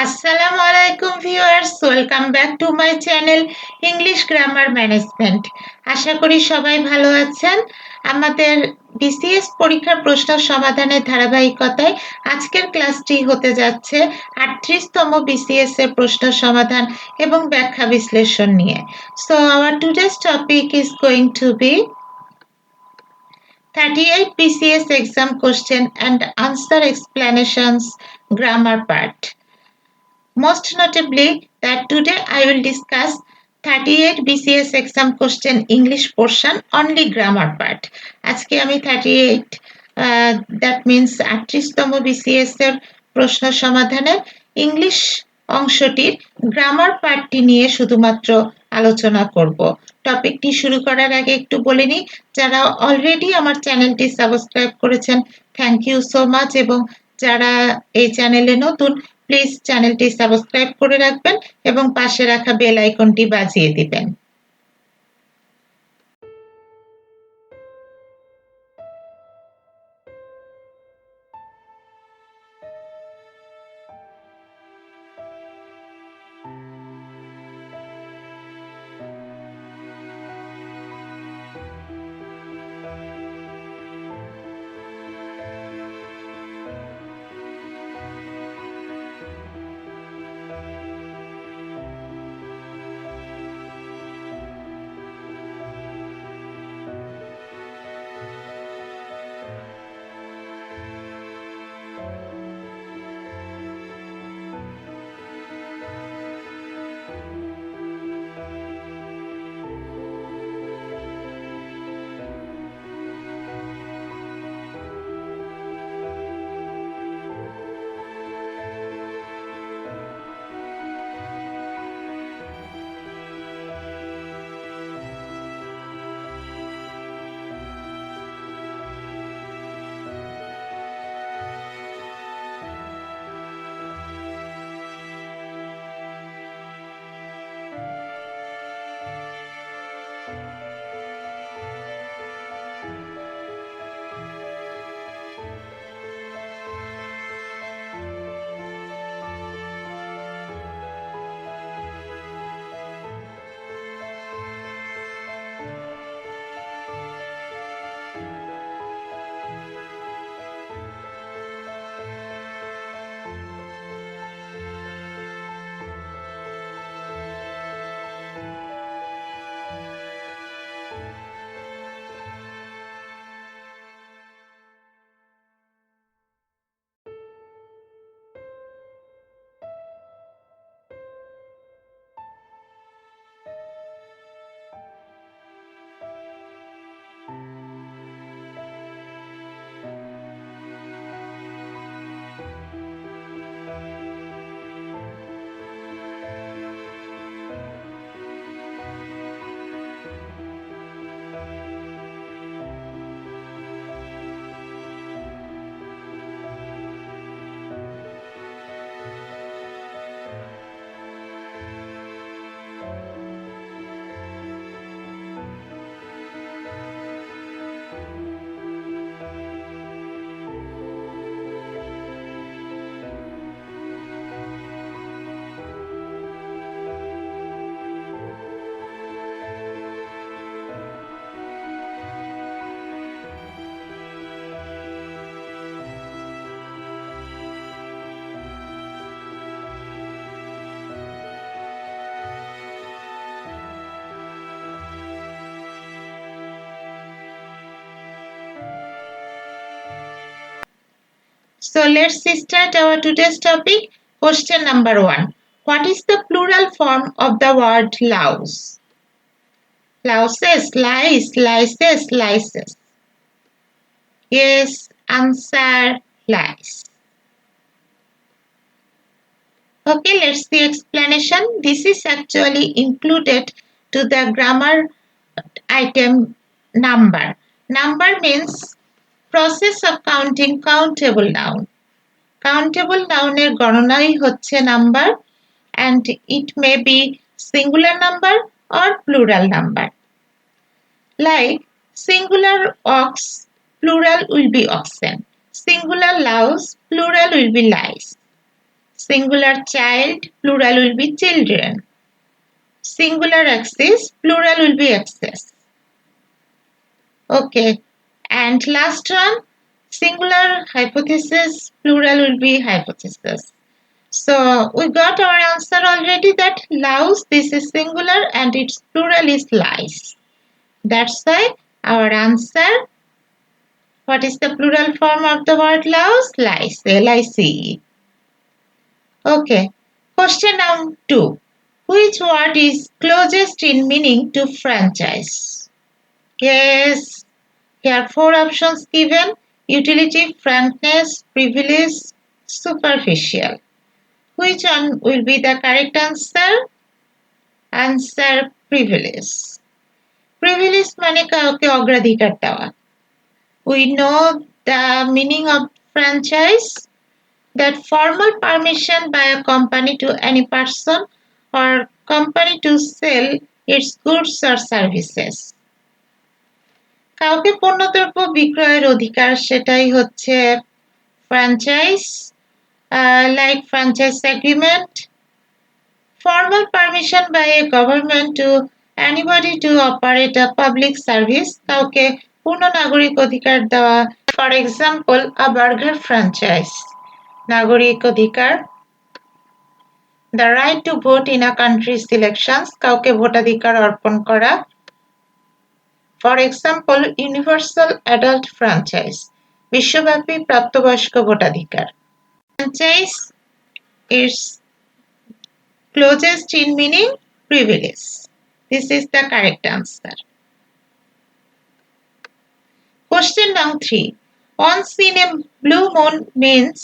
আসসালামু আলাইকুম viewers, welcome back to my channel English grammar management. আশা করি সবাই ভালো আছেন। আমাদের বিসিএস পরীক্ষার প্রশ্ন সমাধানের ধারাবাহিকতায় আজকের ক্লাসটি হতে যাচ্ছে ৩৮তম বিসিএস এর প্রশ্ন সমাধান এবং ব্যাখ্যা বিশ্লেষণ নিয়ে। So our today's topic is going to be 38 BCS exam question and answer explanations grammar part. Most notably, that today I will discuss 38 BCS exam question English portion only grammar part. আজকে আমি 38 that means 38তম BCS এর প্রশ্ন সমাধানের English অংশটির grammar পার্টটি নিয়ে শুধুমাত্র আলোচনা করব। টপিকটি শুরু করার আগে একটু বলে নিই, যারা অলরেডি আমার চ্যানেলটি সাবস্ক্রাইব করেছেন থ্যাংক ইউ সো মাচ, এবং যারা এই চ্যানেলে নতুন প্লিজ চ্যানেলটি সাবস্ক্রাইব করে রাখবেন এবং পাশে রাখা বেল আইকনটি বাজিয়ে দিবেন। So let's start our today's topic. Question number 1. What is the plural form of the word louse? Louses, lice, lices, lices. Yes, answer lice. Okay, let's see explanation. This is actually included to the grammar item number. Number means process of counting countable noun. Countable noun এর গণনাই হচ্ছে number, and it may be singular number or plural number. Like singular ox, plural will be oxen. Singular louse, plural will be lice. Singular child, plural will be children. Singular access, plural will be access. Okay. And last one, singular hypothesis, plural will be hypothesis. So we got our answer already that louse, this is singular and its plural is lice. That's why our answer, what is the plural form of the word louse? Lice, L-I-C-E. Okay. Question number 2. Which word is closest in meaning to franchise? Yes. Here are 4 options given: utility, frankness, privilege, superficial. Which one will be the correct answer? Answer privilege. Privilege মানে কাউকে অগ্রাধিকার দেওয়া. We know the meaning of franchise, that formal permission by a company to any person or company to sell its goods or services. কাউকে পণ্যদ্রব্য বিক্রয়ের অধিকার, সেটাই হচ্ছে franchise, like franchise agreement. Formal permission by a government to anybody to operate a public service, কাউকে পূর্ণ নাগরিক অধিকার দেওয়া. For example, a burger franchise. নাগরিক অধিকার. The right to vote in a country's elections, কাউকে ভোটাধিকার অর্পণ করা. For example, universal adult franchise, বিশ্বব্যাপী প্রাপ্তবয়স্ক ভোটাধিকার. Franchise is closest in meaning privilege. This is the correct answer. Question number 3. Once in a blue moon means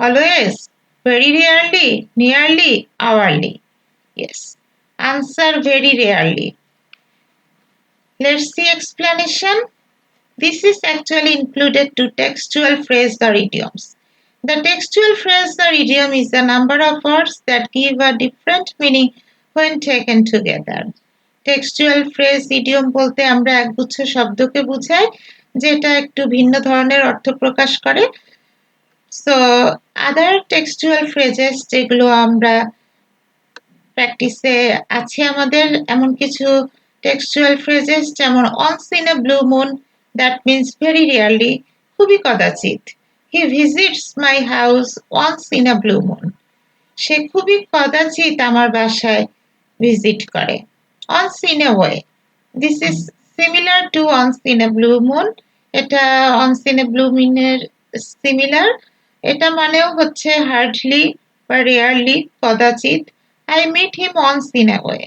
always, very rarely, nearly, hourly. Yes. Answer very rarely. Let's see explanation. This is actually included to textual phrase or idioms. The textual phrase or idiom is the number of words that give a different meaning when taken together. Textual phrase, idiom বলতে আমরা একগুচ্ছ শব্দকে বোঝাই যেটা একটু ভিন্ন ধরনের অর্থ প্রকাশ করে. So other textual phrases যেগুলো আমরা প্র্যাকটিসে আছে আমাদের, এমন কিছু textual phrases যেমন once in a blue moon, that means very rarely, খুবই কদাচিৎ. He visits my house once in a blue moon. সে খুবই কদাচিৎ আমার বাসায় ভিজিট করে. Once in a way. This is similar to once in a blue moon. এটা once in a blue moon এর similar. এটা মানেও হচ্ছে hardly বা rarely, কদাচিৎ. I meet him once in a way.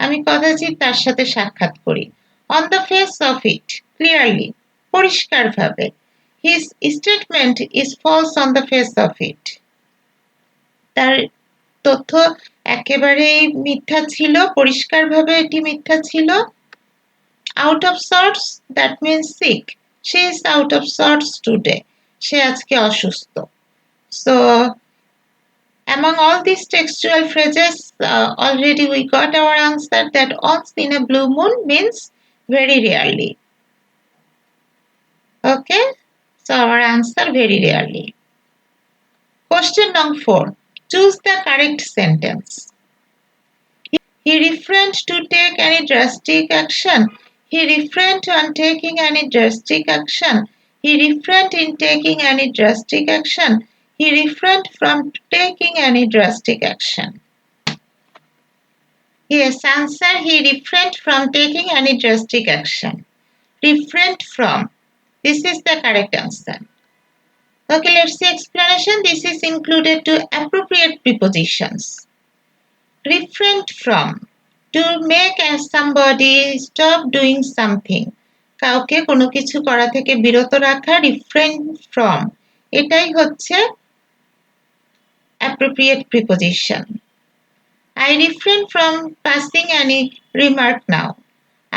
আমি কদাচিৎ তার সাথে সাক্ষাৎ করি. On the face of it, clearly, পরিষ্কারভাবে. His statement is false on the face of it. তার তথ্য একেবারেই মিথ্যা ছিল, পরিষ্কারভাবে এটি মিথ্যা ছিল. Out of sorts, that means sick. She is out of sorts today. সে আজকে অসুস্থ. So among all these textual phrases, already we got our answer that once in a blue moon means very rarely. Okay, so our answer very rarely. Question number 4. Choose the correct sentence. He refrained to take any drastic action. He refrained on taking any drastic action. He refrained in taking any drastic action. He refrained from taking any drastic action. Yes, answer, he refrained from taking any drastic action. Refrained from. This is the correct answer. Okay, let's see explanation. This is included to appropriate prepositions. Refrained from. To make somebody stop doing something. কাউকে কোনো কিছু করা থেকে বিরত রাখা, refrain from. এটাই হচ্ছে appropriate preposition. I refrain from passing any remark now.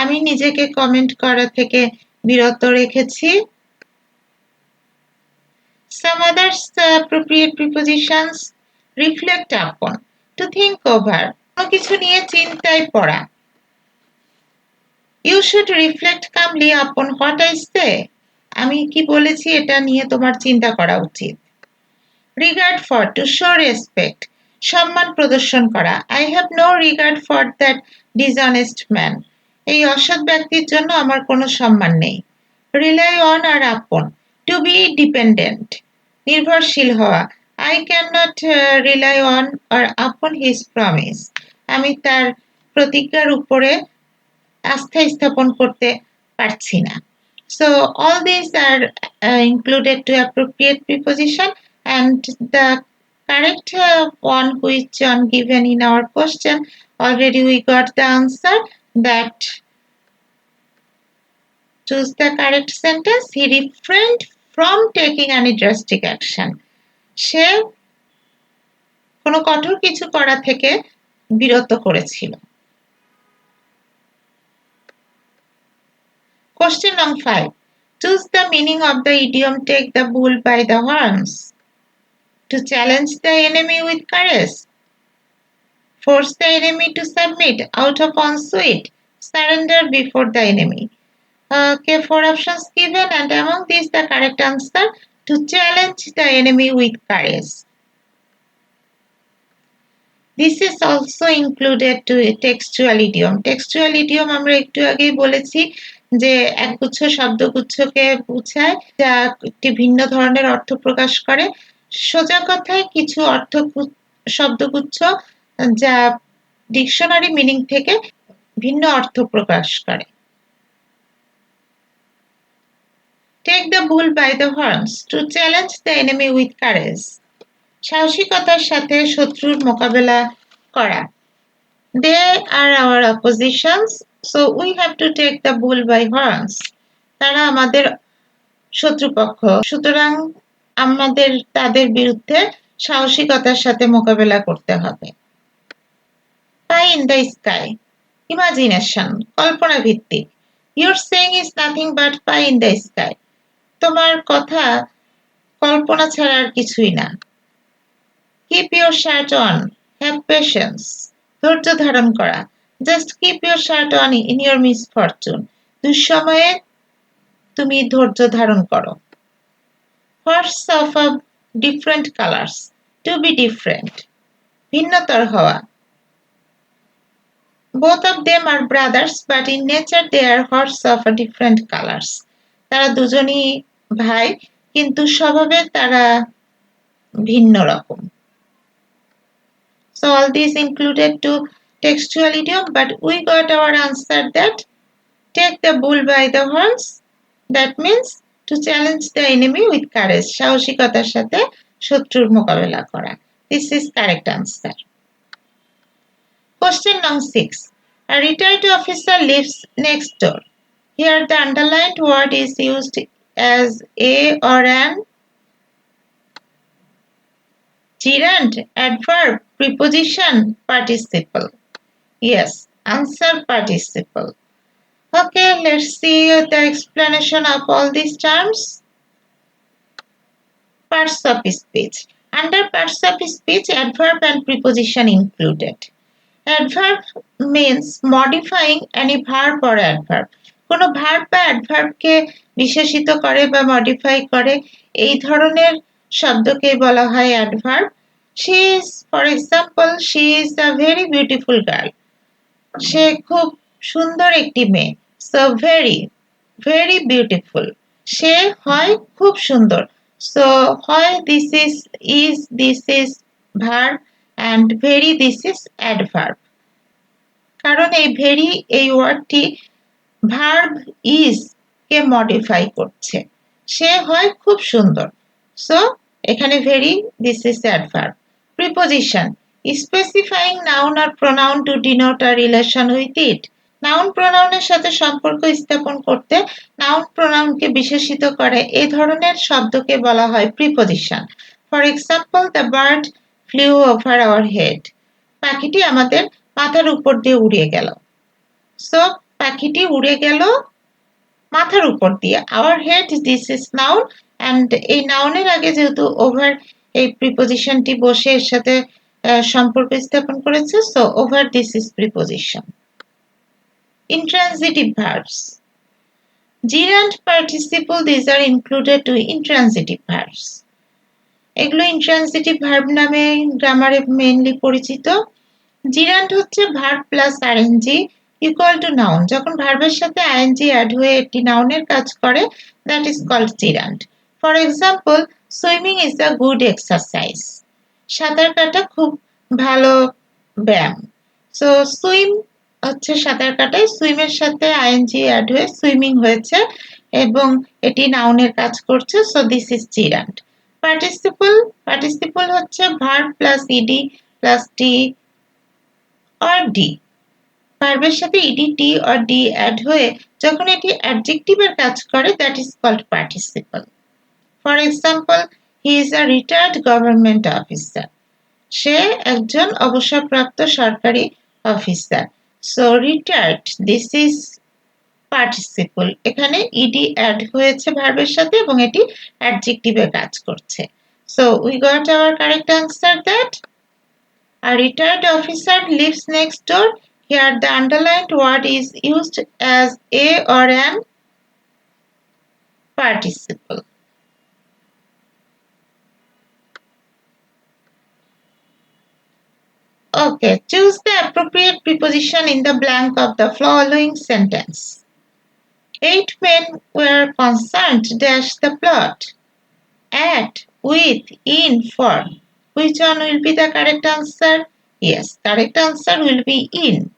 আমি নিজেকে কমেন্ট করা থেকে বিরত রেখেছি. Some other appropriate prepositions. Reflect upon. To think over. কোনো কিছু নিয়ে চিন্তায় পড়া. You should reflect calmly upon what I say. আমি কি বলেছি এটা নিয়ে তোমার চিন্তা করা উচিত. Regard for, to show respect, সম্মান প্রদর্শন করা। I have no regard for that dishonest man, এই অসৎ ব্যক্তির জন্য আমার কোনো সম্মান নেই। রিলাই অন আর আপন, টু বি ডিপেন্ডেন্ট, নির্ভরশীল হওয়া। I can not rely on or upon his promise, আমি তার প্রতিজ্ঞার উপরে আস্থা স্থাপন করতে পারছি না। So all these are included to appropriate preposition, and the correct one which given in our question, already we got the answer, that choose the correct sentence. He refrained from taking any drastic action. সে কোনো কঠোর কিছু করা থেকে বিরত করেছিল। Question number 5. Choose the meaning of the idiom take the bull by the horns. To challenge the enemy with courage, force the enemy to submit out of unsweet, surrender before the enemy. Okay, 4 options given, and among these the correct answer, to challenge the enemy with courage. This is also included to textual idiom. Textual idiom আমরা একটু আগেই বলেছি যে একগুচ্ছ শব্দগুচ্ছকে বোঝায় যা একটি ভিন্ন ধরনের অর্থ প্রকাশ করে। সোজা কথায় কিছু শব্দগুচ্ছ যা ডিকশনারি মিনিং থেকে ভিন্ন অর্থ প্রকাশ করে। Take the bull by the horns, to challenge the enemy with courage. সাহসিকতার সাথে শত্রুর মোকাবেলা করা। They are our oppositions, so we have to take the bull by horns. তারা আমাদের শত্রুপক্ষ, সুতরাং আমাদের তাদের বিরুদ্ধে সাহসিকতার সাথে মোকাবেলা করতে হবে। Pie in the sky, imagination, কল্পনা ভিত্তিক। Your saying is nothing but pie in the sky. তোমার কথা কল্পনা ছাড়া আর কিছুই না। Keep your shirt on, have patience, ধৈর্য ধারণ করা। Just keep your shirt on in your misfortune. দুঃসময়ে তুমি ধৈর্য ধারণ করো। Horse of a different colors, to be different, ভিন্নতর হওয়া। Both of them are brothers, but in nature they are horse of a different colors. তারা দুজনই ভাই, কিন্তু স্বভাবে তারা ভিন্ন রকম। So all these included to textual idiom, but we got our answer that take the bull by the horns. That means to challenge the enemy with courage. সাহসিকতার সাথে শত্রুর মোকাবেলা করা। This is correct answer. Question number 6. A retired officer lives next door. Here the underlined word is used as a or an gerund, adverb, preposition, participle. Yes, answer participle. Okay, let's see the explanation of all these terms. Parts of speech. Under parts of speech, adverb and preposition included. Adverb means modifying any verb or adverb. কোনো verb বা অ্যাডভার্বকে বিশেষিত করে বা modify করে, এই ধরনের শব্দকে বলা হয় adverb. She is, for example, she is a very beautiful girl. সে খুব সুন্দর একটি মেয়ে। So very, very beautiful. সে হয় খুব সুন্দর। So হয় this is verb, and very this is adverb. কারণ এই ভেরি এই ওয়ার্ডটি ভার্ব ইজ কে মডিফাই করছে। সে হয় খুব সুন্দর। সো এখানে very this is adverb. Preposition, specifying noun আর pronoun to denote a relation with it. Noun প্রোনাউনের সাথে সম্পর্ক স্থাপন করতে নাউন প্রোনাউনকে বিশেষিত করে এ ধরনের শব্দকে বলা হয় preposition. For example, the bird flew over our head. পাখিটি আমাদের মাথার উপর দিয়ে উড়ে গেল। সো পাখিটি উড়ে গেল মাথার উপর দিয়ে। Our head, this is noun, and এই নাউনের আগে যেহেতু ওভার এই প্রিপোজিশনটি বসে এর সাথে সম্পর্ক স্থাপন করেছে, so over this is preposition. Intransitive verbs. Gerund, participle, these are included to intransitive verbs. এগুলো ইন্ট্রান্সিটিভ ভার্ব নামে গ্রামারে মেইনলি পরিচিত। জিরান্ড হচ্ছে verb plus ING equal to noun. যখন ভার্বের সাথে আইএনজি অ্যাড হয়ে একটি নাউনের কাজ করে, that is called gerund. For example, swimming is a good exercise. সাঁতার কাটা খুব ভালো ব্যায়াম। সো সুইম হচ্ছে সাঁতার কাটায়, সুইমের সাথে আইএনজি অ্যাড হয়ে সুইমিং হয়েছে এবং এটি নাউনের কাজ করছে। So this is gerund. Participle হচ্ছে verb plus ED plus T or D. ভার্বের সাথে ED T or D add হয়ে যখন এটি অ্যাডজেক্টিভের কাজ করে, that is called participle. For example, he is a retired government officer. সে একজন অবসরপ্রাপ্ত সরকারি officer. So retired, this is participle. এখানে ইডি অ্যাড হয়েছে ভার্বের সাথে এবং এটি অ্যাডজেক্টিভে কাজ করছে। So we got our correct answer that a retired officer lives next door. Here the underlined word is used as a or an participle. Okay, choose the appropriate preposition in the blank of the following sentence. 8 men were concerned dash the plot. At, with, in, for. Which one will be the correct answer? Yes, correct answer will be in.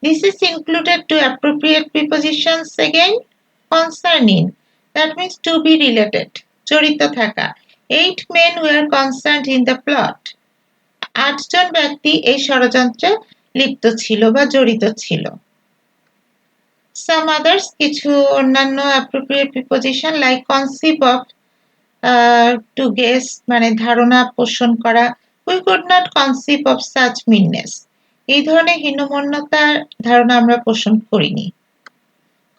This is included to appropriate prepositions again. Concerning, that means to be related. জড়িত থাকা. 8 men were concerned in the plot. 8 জন ব্যক্তি এই ষড়যন্ত্রে লিপ্ত ছিল বা জড়িত ছিল। Some others, কিছু অন্যান্য appropriate preposition like conceive of, to guess মানে ধারণা পোষণ করা। We could not conceive of such meanness. এই ধরনের হীনমন্যতার ধারণা আমরা পোষণ করিনি।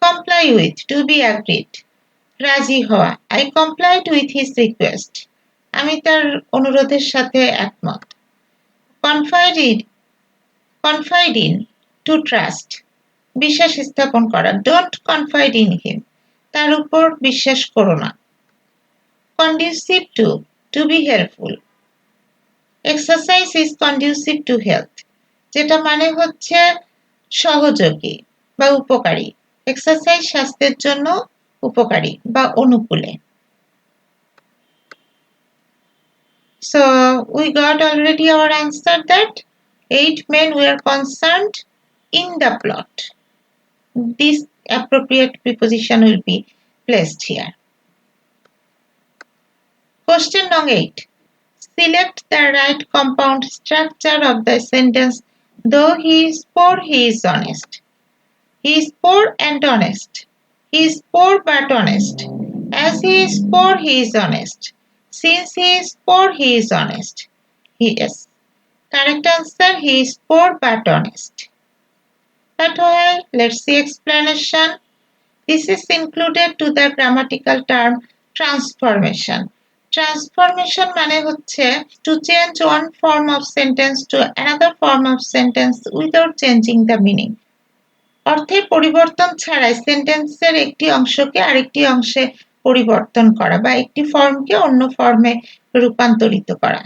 Comply with, to be agreed. রাজি হওয়া। I complied with his request. আমি তার অনুরোধের সাথে একমত। Confide in, to trust. বিশ্বাস স্থাপন করা। Don't confide in him. তার উপর বিশ্বাস করো না। Conducive to be helpful. Exercise is conducive to health. যেটা মানে হচ্ছে সহযোগী বা উপকারী। এক্সারসাইজ স্বাস্থ্যের জন্য উপকারী বা অনুকূলে। So we got already our answer that 8 men were concerned in the plot. This appropriate preposition will be placed here. Question number 8. Select the right compound structure of the sentence. Though he is poor, he is honest. He is poor and honest. He is poor but honest. As he is poor, he is honest. Since he is poor, he is honest. Yes. Correct answer, he is poor but honest. But why? Let's see explanation. This is included to the grammatical term transformation. Transformation মানে হচ্ছে to change one form of sentence to another form of sentence without changing the meaning. অর্থের পরিবর্তন ছাড়াই সেন্টেন্সের একটি অংশকে আরেকটি অংশে পরিবর্তন করা বা একটি ফর্মকে অন্য ফর্মে রূপান্তরিত করা।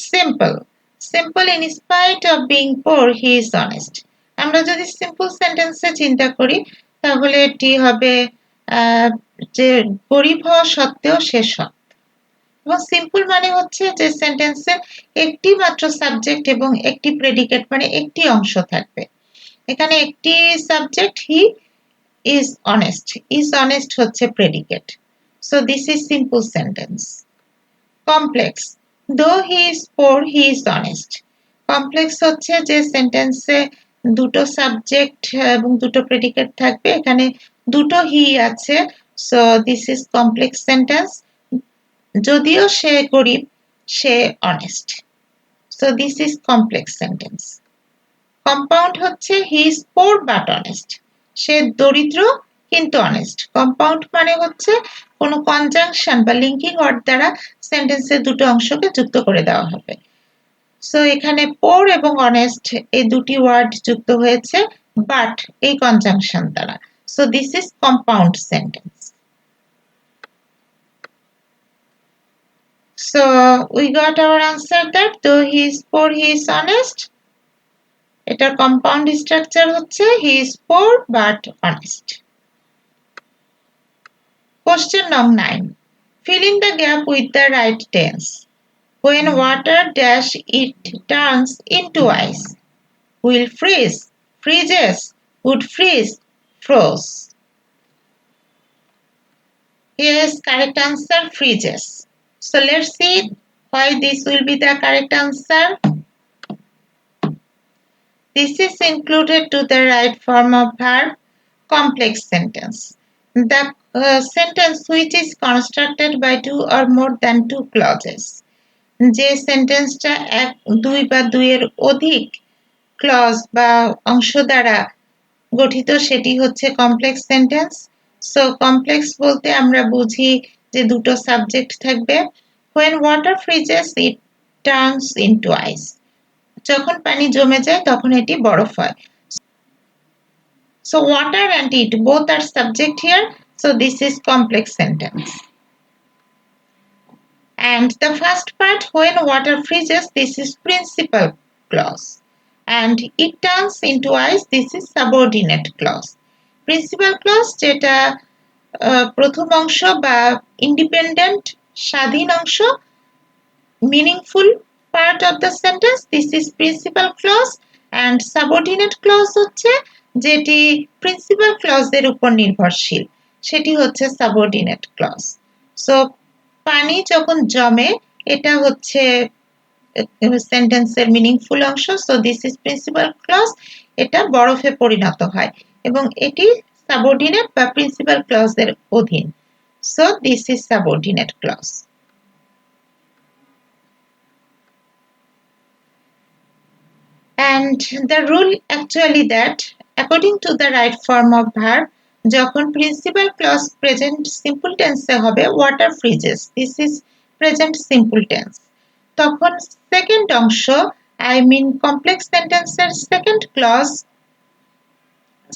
Simple in spite of being poor he is honest. আমরা যদি সিম্পল সেন্টেন্সে চিন্তা করি তাহলে এটি হবে যে গরিব হওয়া সত্ত্বেও সে সৎ। এবং সিম্পল মানে হচ্ছে যে সেন্টেন্সের একটি মাত্র সাবজেক্ট এবং একটি প্রেডিকেট মানে একটি অংশ থাকবে। এখানে একটি সাবজেক্ট হি is honest হচ্ছে predicate. So this is simple sentence. Complex, though he is poor he is honest. Complex হচ্ছে যে সেন্টেন্সে দুটো সাবজেক্ট এবং দুটো প্রেডিকেট থাকবে, এখানে দুটো হি আছে। So this is complex sentence. যদিও সে গরিব সে honest. So this is complex sentence. Compound হচ্ছে he is poor but honest. সে দরিদ্র কিন্তু অনেস্ট। কম্পাউন্ড মানে হচ্ছে কোনো কনজাংশন বা লিঙ্কিং ওয়ার্ড দ্বারা সেন্টেন্সের দুটো অংশকে যুক্ত করে দেওয়া হবে। সো এখানে পোর এবং অনেস্ট এই দুটি ওয়ার্ড যুক্ত হয়েছে বাট এই কনজাংশন দ্বারা। So this is compound sentence. So we got our answer that though he is poor, he is honest. এটার কম্পাউন্ড স্ট্রাকচার হচ্ছে he is poor but honest. Question number 9. Fill in the gap with the right tense. When water dash it turns into ice. Will freeze, freezes, would freeze, froze. Yes, correct answer freezes. So let's see why this will be the correct answer. This is included to the right form of verb, complex sentence. The sentence which is constructed by two or more than two clauses. যে সেন্টেন্সটা এক দুই বা দুইয়ের অধিক clause বা অংশ দ্বারা গঠিত সেটি হচ্ছে কমপ্লেক্স সেন্টেন্স। সো কমপ্লেক্স বলতে আমরা বুঝি যে দুটো সাবজেক্ট থাকবে। when water freezes it turns into ice. যখন পানি জমে যায় তখন এটি বরফ হয়। So water and it both are subject here, so this is complex sentence. And the first part, when water freezes, this is principal clause. And it turns into ice, this is subordinate clause. Principal clause যেটা প্রথম অংশ বা independent স্বাধীন অংশ, meaningful part of the sentence, this is principal clause. And subordinate clause হচ্ছে যেটি principal ক্লজের উপর নির্ভরশীল, সেটি হচ্ছে subordinate clause. So পানি যখন জমে এটা হচ্ছে সেন্টেন্সের মিনিংফুল অংশ। So this is principal clause, এটা বরফে পরিণত হয় এবং এটি সাবঅর্ডিনেট বা প্রিন্সিপাল ক্লজের অধীন। So this is subordinate clause. And the rule actually that according to the right form of verb, যখন প্রিন্সিপাল ক্লজ প্রেজেন্ট সিম্পল টেন্সে হবে water freezes, this is present simple tense, তখন সেকেন্ড অংশ I mean complex সেন্টেন্সের second clause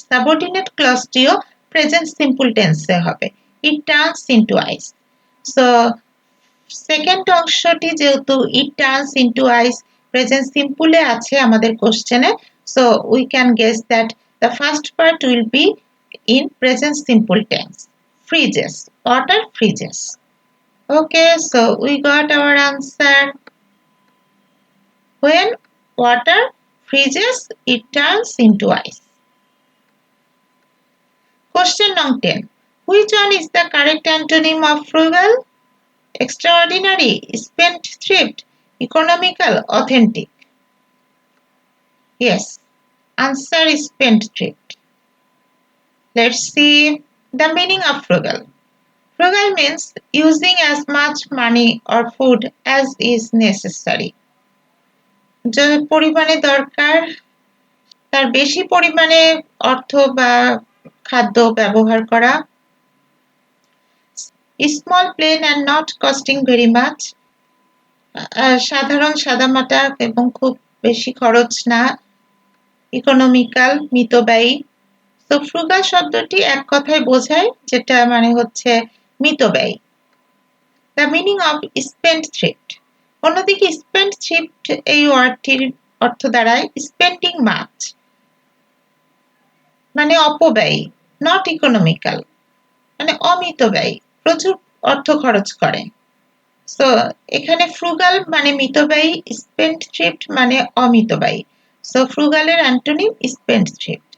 subordinate ক্লজটিও present simple টেন্সে হবে, it turns into ice. So second অংশটি যেহেতু it turns into ice present সিম্পলে আছে আমাদের কোশ্চেনে, so we can guess that the first part will be in present simple tense. Freezes, water freezes. Okay, so we got our answer. When water freezes, it turns into ice. Question number 10. Which one is the correct antonym of frugal? Extraordinary, spendthrift, economical, authentic. Yes, answer is spendthrift. Let's see the meaning of frugal. Frugal means using as much money or food as is necessary. যে পরিমাণে দরকার তার বেশি পরিমাণে অর্থ বা খাদ্য ব্যবহার করা। Small plain and not costing very much, সাধারণ সাদামাটা এবং খুব বেশি খরচ না। ইকোনমিক্যাল, মিতব্যয়ী। তো ফ্রুগাল শব্দটি এক কথায় বোঝায়, যেটা মানে হচ্ছে মিতব্যয়ী। দ্য মিনিং অফ স্পেন্ডথ্রিফট, অন্যদিকে স্পেন্ডথ্রিফট এই ওয়ার্ডটির অর্থ দাঁড়ায় স্পেন্ডিং মাচ, মানে অপব্যয়ী, নট ইকোনমিক্যাল মানে অমিতব্যয়ী, প্রচুর অর্থ খরচ করে। সো এখানে ফ্রুগাল মানে মিতব্যয়ী, স্পেন্ডথ্রিফট মানে অমিতব্যয়ী। সো ফ্রুগালের antonym spendthrift.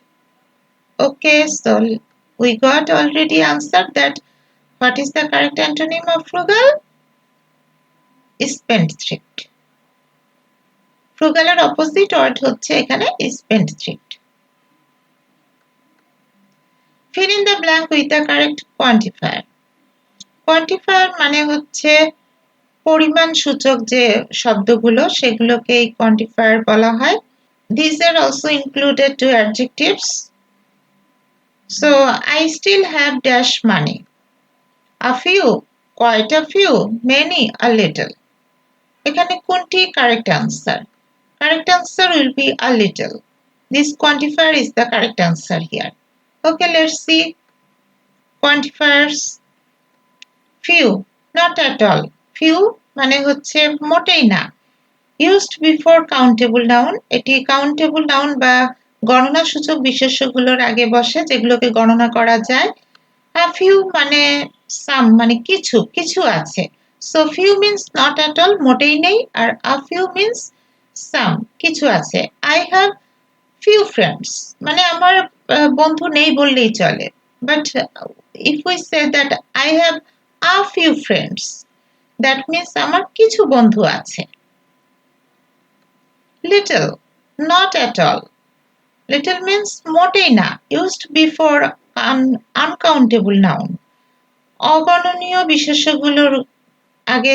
Okay, so we got already answered that what is the correct antonym of frugal? Spendthrift. ফ্রুগালের অপোজিট ওয়ার্ড হচ্ছে এখানে স্পেন্ডথ্রিফট। Fill in the blank with the correct quantifier. Quantifier মানে হচ্ছে পরিমাণ সূচক যে শব্দগুলো সেগুলোকে quantifier বলা হয়। These are also included to adjectives. So I still have dash money. A few, quite a few, many, a little. এখানে কোনটি correct answer? Correct answer will be a little. This quantifier is the correct answer here. Okay, let's see quantifiers. Few, not at all. Few মানে হচ্ছে মোটেই না। used before countable noun, এটি countable noun বা গণনাসূচক বিশেষ্যগুলোর আগে বসে যেগুলোকে গণনা করা যায়। a few মানে some মানে কিছু কিছু আছে। so few means not at all মোটেই নেই, আর a few means some কিছু আছে। I have few friends মানে আমার বন্ধু নেই বললেই চলে। but if we say that I have a few friends, that means আমার কিছু বন্ধু আছে। little, not at all. little means মোটেই না, used before uncountable noun. অগণনীয় বিশেষ্যগুলোর আগে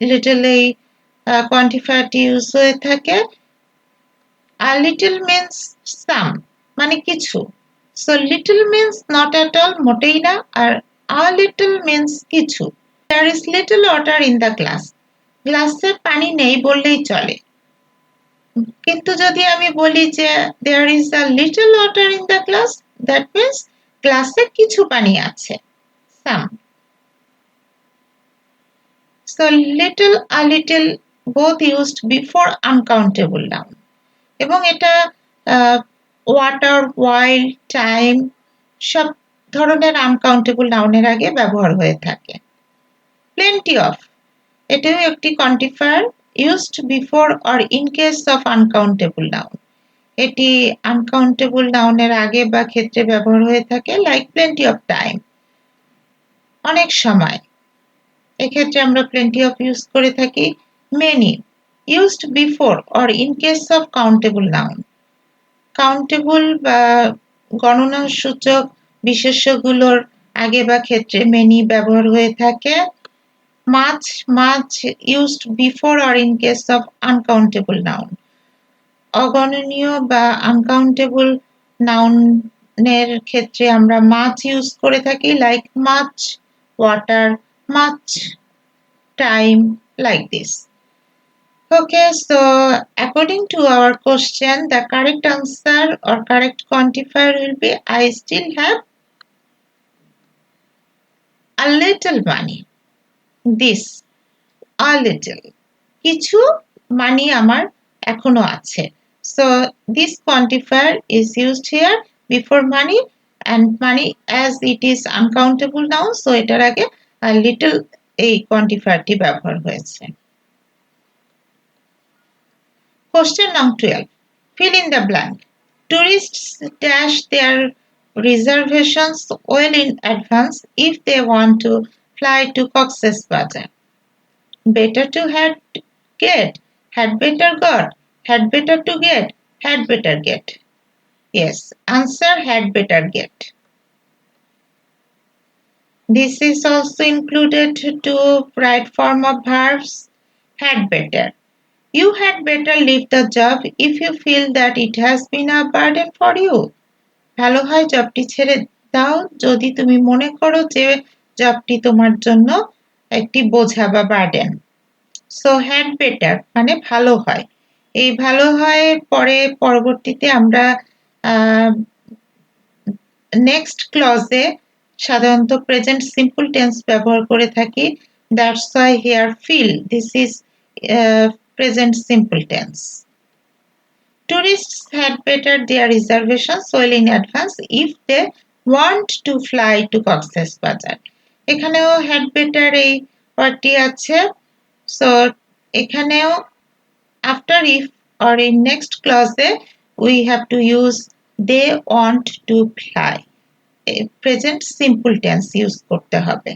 little এই কোয়ান্টিফায়ারটি ইউজ হয়ে থাকে। a little means some মানে কিছু। so little means not at all মোটেই না, আর a little means কিছু। there is little water in the glass, গ্লাসে পানি নেই বললেই চলে। কিন্তু যদি আমি বলি যে there is a little water in the glass, that means গ্লাসে কিছু পানি আছে, some. so little, a little both used before uncountable noun, এবং এটা ওয়াটার, while, টাইম সব ধরনের আনকাউন্টেবল নাউনের আগে ব্যবহার হয়ে থাকে। plenty of, এটাও একটি quantifier used before or in case of uncountable noun, এটি আনকাউন্টেবল নাউনের আগে বা ক্ষেত্রে ব্যবহার হয়ে থাকে। like plenty of time, অনেক সময়, এক্ষেত্রে আমরা plenty of ইউজ করে থাকি। many, used before or in case of countable noun, countable বা গণনাসূচক বিশেষ্যগুলোর আগে বা ক্ষেত্রে many ব্যবহার হয়ে থাকে। much, much used before or in case of uncountable noun, অগণনীয় বা আনকাউন্টেবল নাউনের ক্ষেত্রে আমরা much ইউজ করে থাকি। like much water, much time, like this. Okay, so according to our question, the correct answer or correct quantifier will be I still have a little money. This, a little. কিছু money আমার এখনো আছে। So this quantifier is used here before money, and money as it is uncountable now, so এটার আগে a little এই quantifierটি ব্যবহার হয়েছে। Question number 12. Fill in the blank. Tourists dash their reservations well in advance if they want to fly to Cox's Bazar. Better to get, had better got, had better to get, had better get. Yes, answer had better get. This is also included to right form of verbs. Had better. You had better leave the job if you feel that it has been a burden for you. ভালো হয় জবটি ছেড়ে দাও যদি তুমি মনে করো যে জবটি তোমার জন্য একটি বোঝা বা বার্ডেন। সো হ্যাড বেটার মানে ভালো হয়। এই ভালো হয় পরে পরবর্তীতে আমরা নেক্সট ক্লজে সাধারণত প্রেজেন্ট সিম্পল টেন্স ব্যবহার করে থাকি। That's why here feel, this is present simple tense. Tourists had better their reservations well in advance if they want to fly to Cox's Bazar. এখানেও had better এই ওয়ার্ডটি আছে। So এখানেও after if or in next clause we have to use they want to fly. Present simple tense use করতে হবে।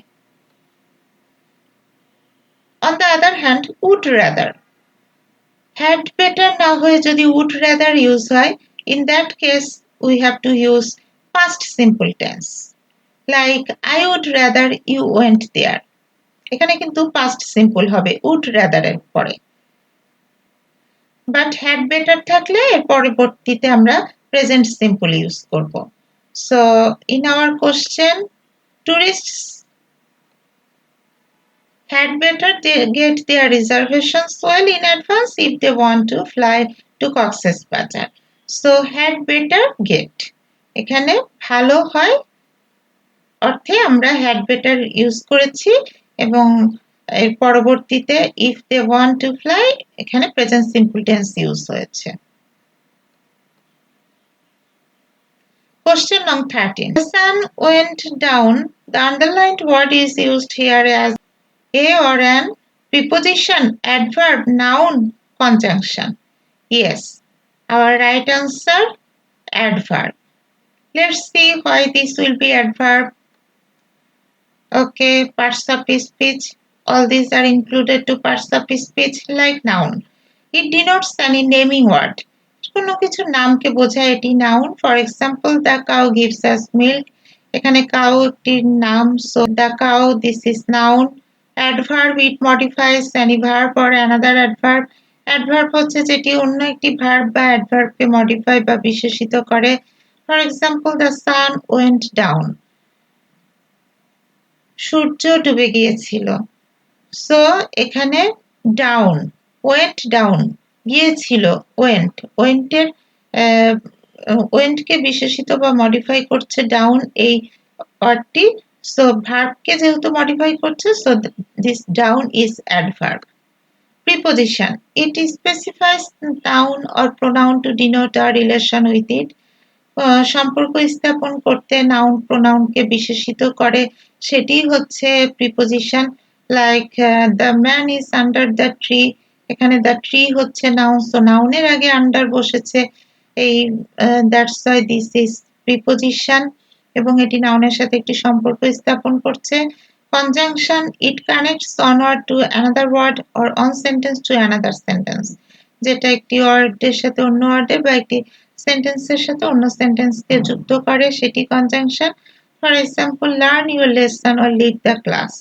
On the other hand, would rather, had better না হয়ে যদি would rather use হয়, in that case we have to use past simple tense, like I would rather you went there. এখানে কিন্তু past simple হবে would rather এর পরে, but had better থাকলে এর পরবর্তীতে আমরা present simple use করব। So in our question, tourists had better get their reservations well in advance if they want to fly to Cox's Bazar. So had better get, এখানে ভালো হয় অর্থে আমরা had better ইউজ করেছি এবং এর পরবর্তীতে if they want to fly এখানে প্রেজেন্ট সিম্পল টেন্স ইউজ হয়েছে। Question number 13. The sun went down. The underlined word is used here as a or an preposition, adverb, noun, conjunction. Yes, our right answer, adverb. Let's see why this will be adverb. Okay, parts of speech. All these are included to parts of speech like noun. It denotes any naming word. কোনো কিছু নামকে বোঝায় এটি noun. For example, the cow gives us milk. এখানে cow একটি নাম, so the cow, this is noun. Adverb, it modifies any verb or another adverb. Adverb হচ্ছে যেটি অন্য একটি verb বা adverbকে modify বা বিশেষিত করে। For example, the sun went down. সূর্য ডুবে গিয়েছিল। সো এখানে ডাউন, ওয়েন্ট ডাউন, গিয়েছিল, ওয়েন্টের ওয়েন্টকে বিশেষিত বা মডিফাই করছে ডাউন এই ওয়ার্ডটি। সো ভার্বকে যেহেতু মডিফাই করছে, so this down is adverb. Preposition. It specifies noun or pronoun to denote a relation with it. সম্পর্ক স্থাপন করতে নাউন প্রোনাউনকে বিশেষিত করে, সেটি হচ্ছে preposition. Like the man is under the tree, এখানে দ্য ট্রি হচ্ছে নাউন, সো নাউনের আগে আন্ডার বসেছে, এই that's why this is preposition এবং এটি নাউনের সাথে একটি সম্পর্ক স্থাপন করছে। Conjunction, it connects one word to another word or one sentence to another sentence, যেটা একটি ওয়ার্ডের সাথে অন্য ওয়ার্ডের বা একটি সেন্টেন্সের সাথে অন্য সেন্টেন্সকে যুক্ত করে, সেটি conjunction. For example, learn your lesson or leave the class,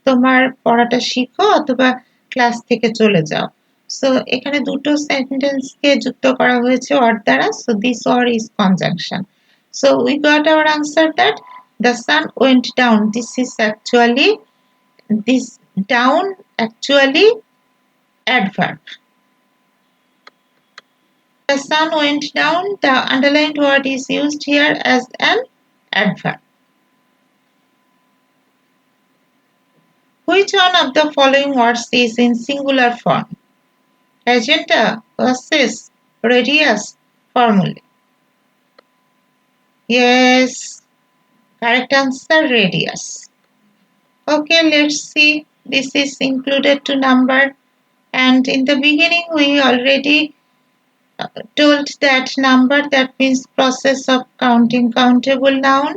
তোমার পড়াটা শিখো অথবা ক্লাস থেকে চলে যাও। সো এখানে দুটো সেন্টেন্সকে যুক্ত করা হয়েছে অর দ্বারা, so this or is conjunction. So we got hour answer that the sun went down, this is actually, this down actually adverb. The sun went down, the underlined word is used here as an adverb. Which one of the following words is in singular form? Agenda, process, radius, formula. Yes, correct answer, radius. Okay, let's see. This is included to number, and in the beginning we already told that number, that means process of counting countable noun.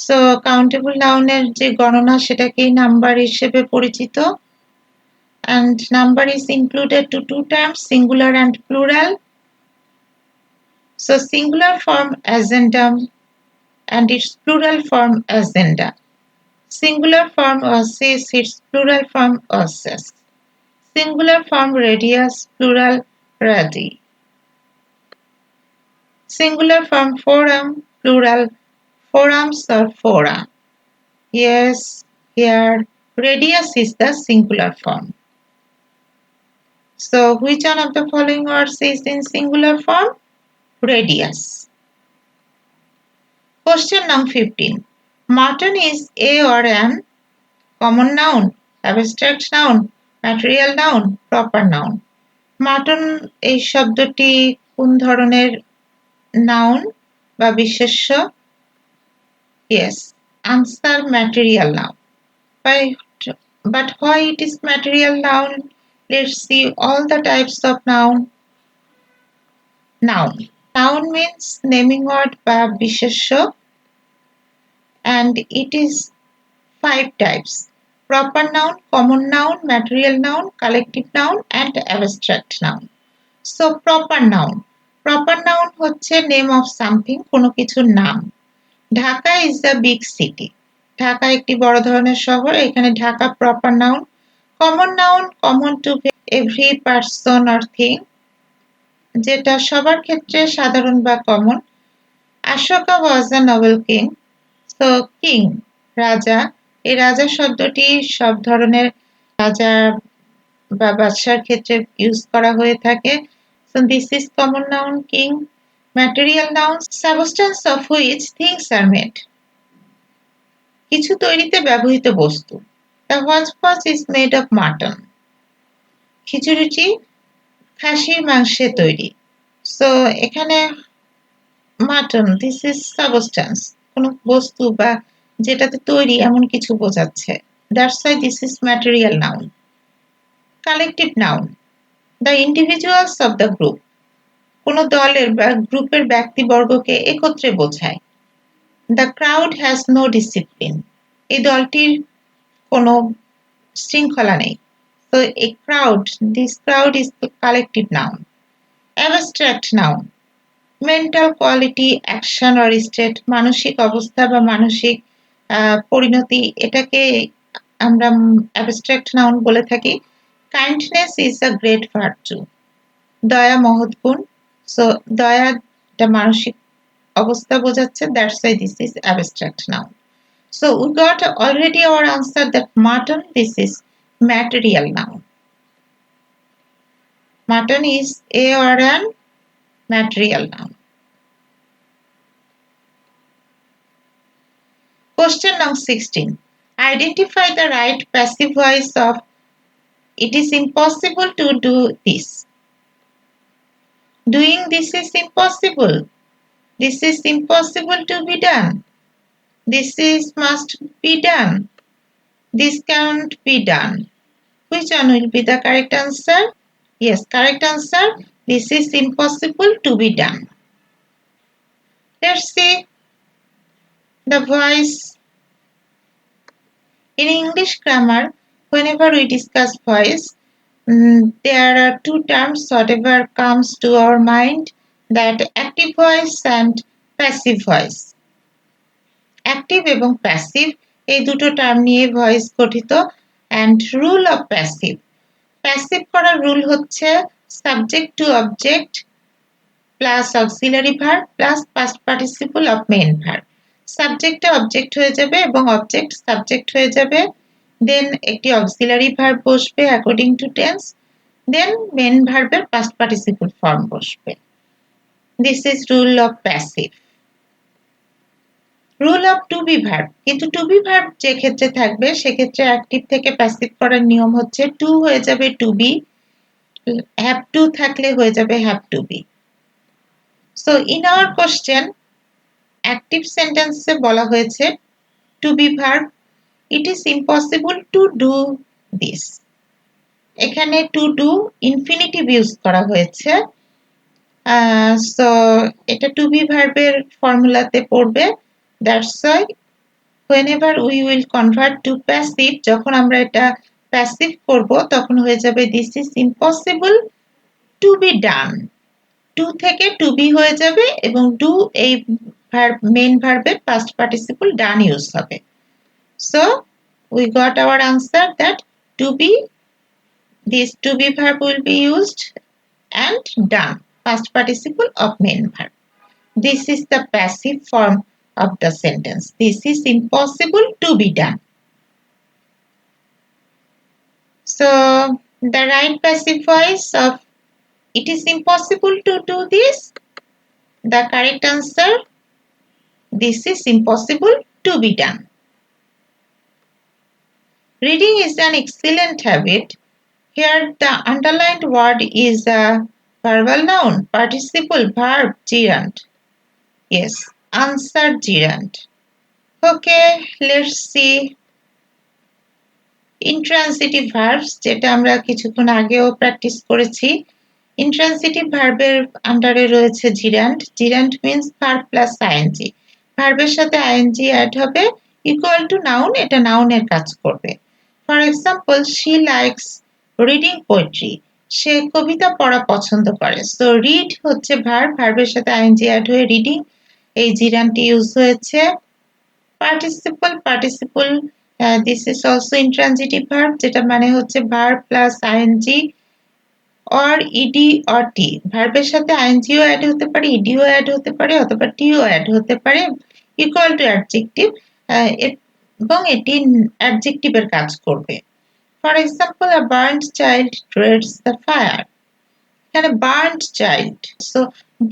So countable নাউনের যে গণনা সেটাকেই number হিসেবে পরিচিত। and number is included to two terms, singular and plural. So singular form agendum and its plural form agenda. Singular form ossis, its plural form osses. Singular form radius, plural radi. Singular form forum, plural forums or fora. Yes, here radius is the singular form. So which one of the following words is in singular form? Radius. Question number 15. Mutton is a or an common noun, abstract noun, material noun, proper noun. Mutton এই শব্দটি কোন ধরনের noun বা বিশেষ্য? Yes, answer material noun. But why it is material noun? Let's see all the types of noun. Noun. Noun means naming word বা বিশেষ্য, and it is 5 types: proper noun, common noun, material noun, collective noun, and abstract noun. So proper noun. Proper noun হচ্ছে name of something, কোনো কিছুর নাম। Dhaka is a big city. Dhaka একটি বড় ধরনের শহর, এখানে Dhaka proper noun. Common noun, common to every person or thing, যেটা সবার ক্ষেত্রে সাধারণ বা common. Ashoka was a noble king. So king, রাজা, এই রাজা শব্দটি সব ধরনের রাজা বা বাদশার ক্ষেত্রে ইউজ করা হয়ে থাকে। So this is common noun, king. Material noun, substance of which things are made. কিছু তৈরিতে ব্যবহৃত বস্তু। The hotpot is made of mutton. খিচুড়িটি খাসির মাংসে তৈরি। সো এখানে মাটন দিস ইজ সাবস্টেন্স, কোনো বস্তু বা যেটাতে তৈরি এমন কিছু বোঝাচ্ছে। That's why this is material noun. Collective noun, the individuals of the group, কোনো দলের বা গ্রুপের ব্যক্তিবর্গকে একত্রে বোঝায়। The crowd has no discipline, এই দলটির কোনো শৃঙ্খলা নেই। So a crowd, this crowd is the collective noun. Abstract noun, mental quality, action or state, মানসিক অবস্থা বা মানসিক পরিণতি, এটাকে আমরা abstract noun বলে থাকি। Kindness is a great virtue. দয়া মহৎ গুণ। So দয়া একটা মানসিক অবস্থা বোঝাচ্ছে, that's why this is abstract noun. So we got already our answer that mutton, this is material noun. Mutton is a or an material noun. Question number 16. Identify the right passive voice of it is impossible to do this. Doing this is impossible. This is impossible to be done. This is must be done. This can't be done. Which one will be the correct answer? Yes, correct answer. This is impossible to be done. Let's see the voice. In English grammar, whenever we discuss voice, there are two terms whatever comes to our mind, that active voice and passive voice. Active এবং passive এই দুটো term নিয়ে voice গঠিত। and rule of passive. Passive করার rule হচ্ছে subject to object plus auxiliary verb plus past participle of main verb. সাবজেক্টে object হয়ে যাবে এবং অবজেক্ট সাবজেক্ট হয়ে যাবে, দেন একটি অক্সিলারি ভার্ব বসবে according to tense, then main ভার্বের পাস্ট পার্টিসিপল ফর্ম বসবে। This is rule of passive. Rule of to be verb, কিন্তু টু বি ভার্ব যে ক্ষেত্রে থাকবে সেক্ষেত্রে অ্যাক্টিভ থেকে প্যাসিভ করার নিয়ম হচ্ছে টু হয়ে যাবে টু বি, হ্যাভ টু থাকলে হয়ে যাবে have to be. So in our question active সেন্টেন্সে বলা হয়েছে to be verb, it is impossible to do this. এখানে টু ডু ইনফিনিটিভ ইউজ করা হয়েছে, সো এটা টু বি ভার্বের ফর্মুলাতে পড়বে। That's why whenever we will convert to passive, যখন আমরা এটা প্যাসিভ করব তখন হয়ে যাবে this is impossible to be done. To থেকে টু বি হয়ে যাবে এবং ডু এই ভার্ব মেইন ভার্বের পাস্ট পার্টিসিপল ডান ইউজ হবে। So we got our answer that to be, this to be verb will be used and done, past participle of main verb. This is the passive form of the sentence. This is impossible to be done. So the right passive voice of it is impossible to do this, the correct answer, this is impossible to be done. Reading is an excellent habit. Here the underlined word is a verbal noun, participle, verb, gerund. Yes, answer gerund. Okay, let's see intransitive verbs, যেটা আমরা কিছুক্ষণ আগেও practice করেছি। Intransitive ভার্বের আন্ডারে রয়েছে gerund. Gerund means verb plus ING. ভার্বের সাথে আইএনজি অ্যাড হবে, ইকুয়াল টু নাউন, এটা নাউনের কাজ করবে। For example, she likes reading poetry, সে কবিতা পড়া পছন্দ করে। সো রিড হচ্ছে ভার্ব, ভার্বের সাথে আইএনজি অ্যাড হয়ে রিডিং এই জিরান্ডটি ইউজ হয়েছে। Participle, participle this is also intransitive verb, যেটা মানে হচ্ছে verb plus ING or ed or t, ভার্বের সাথে আইএনজিও অ্যাড হতে পারে, ইডিও অ্যাড হতে পারে অথবা টিও অ্যাড হতে পারে, ইকুয়াল টু অ্যাডজেক্টিভ, এবং এটি অ্যাডজেক্টিভের কাজ করবে। For example, a burnt child dreads the fire, এখানে burnt child, সো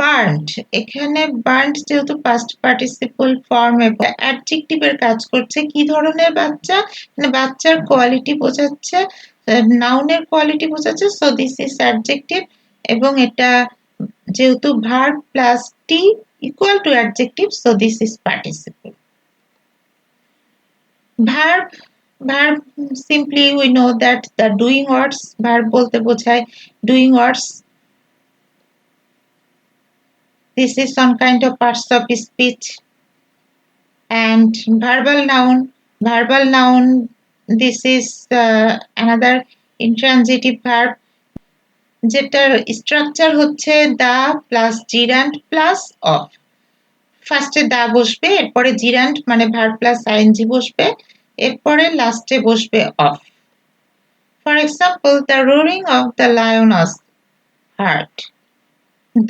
বার্নড, এখানে বার্নড যেহেতু পাস্ট পার্টিসিপল ফর্ম এবং অ্যাডজেক্টিভের কাজ করছে। কি ধরনের বাচ্চা? মানে বাচ্চার কোয়ালিটি বোঝাচ্ছে, নাউনের কোয়ালিটি বোঝাচ্ছে। সো দিস ইজ অ্যাডজেক্টিভ এবং এটা যেহেতু verb plus T equal to adjective, so this is participle. Verb, verb simply we know that the doing words, verb বলতে বোঝায় doing words. This is some kind of parts of speech. And verbal noun, this is another intransitive verb যেটার structure হচ্ছে the plus gerund plus of. ফার্স্টে the বসবে, এরপরে জিরান্ড মানে verb plus ING বসবে, এরপরে লাস্টে বসবে of. For example, the roaring of the lion was heard.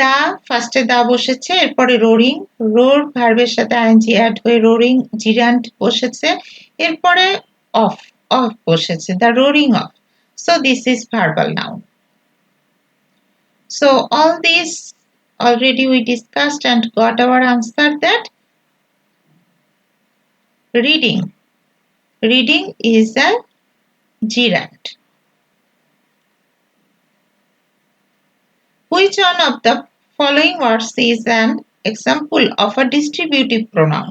The, ফার্স্টে দা বসেছে, এরপরে রোরিং, রোর ভার্বের সাথে আইএনজি অ্যাড হয়ে রোরিং জিরান্ড বসেছে, এরপরে অফ, অফ বসেছে, the roaring of. So this is verbal noun. So all these already we discussed and got our answer that reading. Reading is a gerund. Which one of the following words is an example of a distributive pronoun?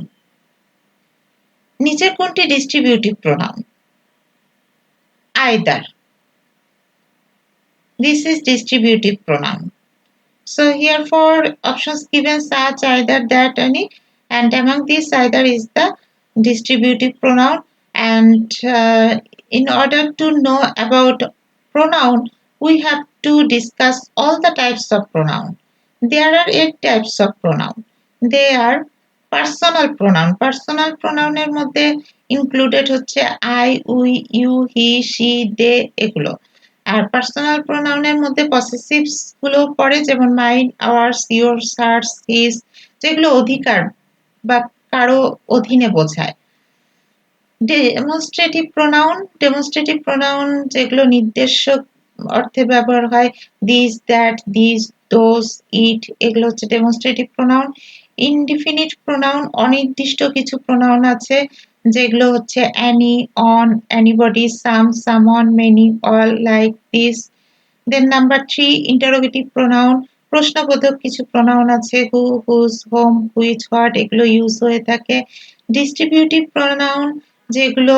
নিচের কোনটি distributive pronoun? Either. This is distributive pronoun. So here for options given such either, that, any, and among these either is the distributive pronoun. And in order to know about pronoun, we have to discuss all the types of pronoun. There are 8 types of pronoun. They are personal pronoun. Personal pronoun এর মধ্যে included হচ্ছে I, we, you, he, she, they এগুলো। আর personal প্রোনাউনের মধ্যে পসেসিভস গুলো পড়ে, যেমন mine, ours, yours, hers, his, যেগুলো অধিকার বা কারো অধীনে বোঝায়। ডেমনস্ট্রেটিভ প্রোনাউন যেগুলো নির্দেশক অর্থে ব্যবহার হয়, দিস, দ্যাট, দিস, দোজ, ইট, এগুলো হচ্ছে ডেমনস্ট্রেটিভ প্রোনাউন। ইনডিফিনিট প্রোনাউন, অনির্দিষ্ট কিছু প্রোনাউন আছে যেগুলো হচ্ছে any, on, anybody, some, someone, many, all, like, this. Then number 3, interrogative pronoun, প্রশ্নবোধক কিছু প্রোনাউন আছে, who, whose, whom, which, what, এগুলো ইউজ হয়ে থাকে। ডিস্ট্রিবিউটিভ প্রোনাউন যেগুলো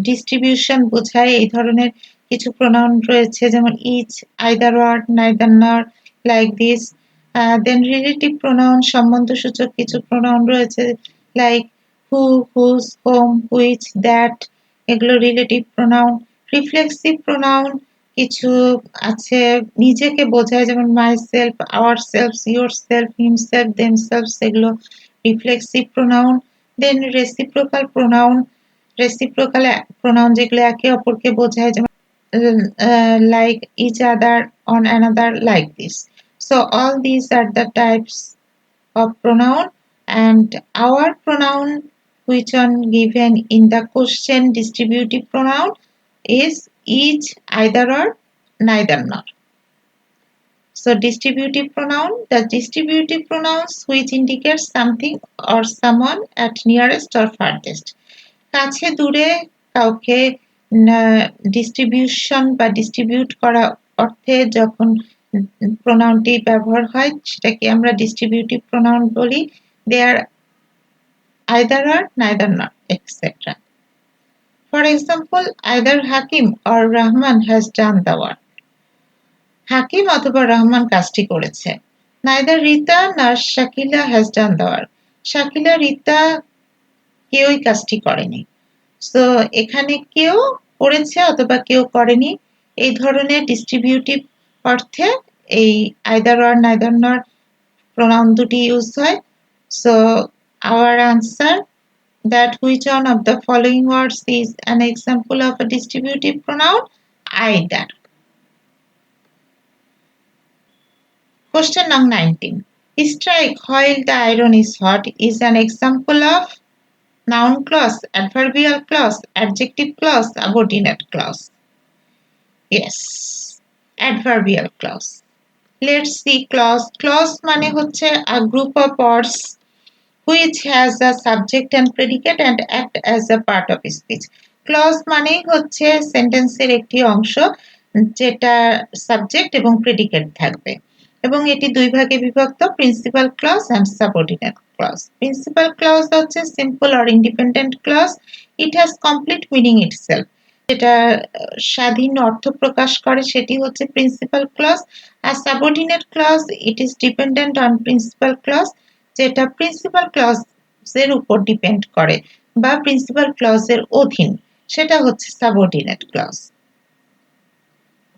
ডিস্ট্রিবিউশন বোঝায়, এই ধরনের কিছু প্রোনাউন রয়েছে, যেমন each, either or, neither nor, like this. Then relative pronoun, সম্বন্ধসূচক কিছু প্রোনাউন রয়েছে, like who, whose, whom, which, that, এগুলো রিলেটিভ প্রোনাউন। রিফ্লেক্সিভ প্রোনাউন কিছু আছে, নিজেকে বোঝায়, যেমন myself, ourselves, yourself, himself, themselves, এগুলো reflexive pronoun. Then reciprocal pronoun, reciprocal pronoun যেগুলো একে অপরকে বোঝায়, যেমন like each other, one another, like this. So all these are the types of pronoun, and our pronoun which one given in the question distributive pronoun is each, either or, neither nor. So distributive pronoun, the distributive pronouns which indicate something or someone at nearest or farthest. কাছে দূরে কাউকে distribution বা distribute করা অর্থে যখন প্রোনাউনটি ব্যবহার হয়, সেটাকে আমরা ডিস্ট্রিবিউটিভ প্রোনাউন বলি। They are either or, neither not, etcetera. For example, either Hakim or Rahman has done the work. Hakim অথবা রহমান কাজটি করেছে। Neither Rita nor Shakila has done the work. Shakila, Rita কেউই কাজটি করেনি। সো এখানে কেউ করেছে অথবা কেউ করেনি, এই ধরনের ডিস্ট্রিবিউটিভ অর্থে এই আইদার অর, নাইদার নর প্রোনাউন দুটি ইউজ হয়। So our answer that which one of the following words is an example of a distributive pronoun? Either. Question number 19. Strike while the iron is hot is an example of noun clause, adverbial clause, adjective clause, subordinate clause. Yes, adverbial clause. Let's see clause. Clause মানে হচ্ছে a group of words which has a subject and predicate and act as a part of speech. Clause মানেই হচ্ছে সেন্টেন্সের একটি অংশ যেটা subject এবং predicate থাকবে এবং এটি দুই ভাগে বিভক্ত, principal clause and subordinate clause. Principal clause হচ্ছে simple or independent clause. It has complete meaning itself. যেটা স্বাধীন অর্থ প্রকাশ করে সেটি হচ্ছে প্রিন্সিপাল ক্লজ। আর subordinate clause it is dependent on principal clause, যেটা প্রিন্সিপাল ক্লজের উপর ডিপেন্ড করে বা প্রিন্সিপাল ক্লজের অধীন, সেটা হচ্ছে subordinate clause.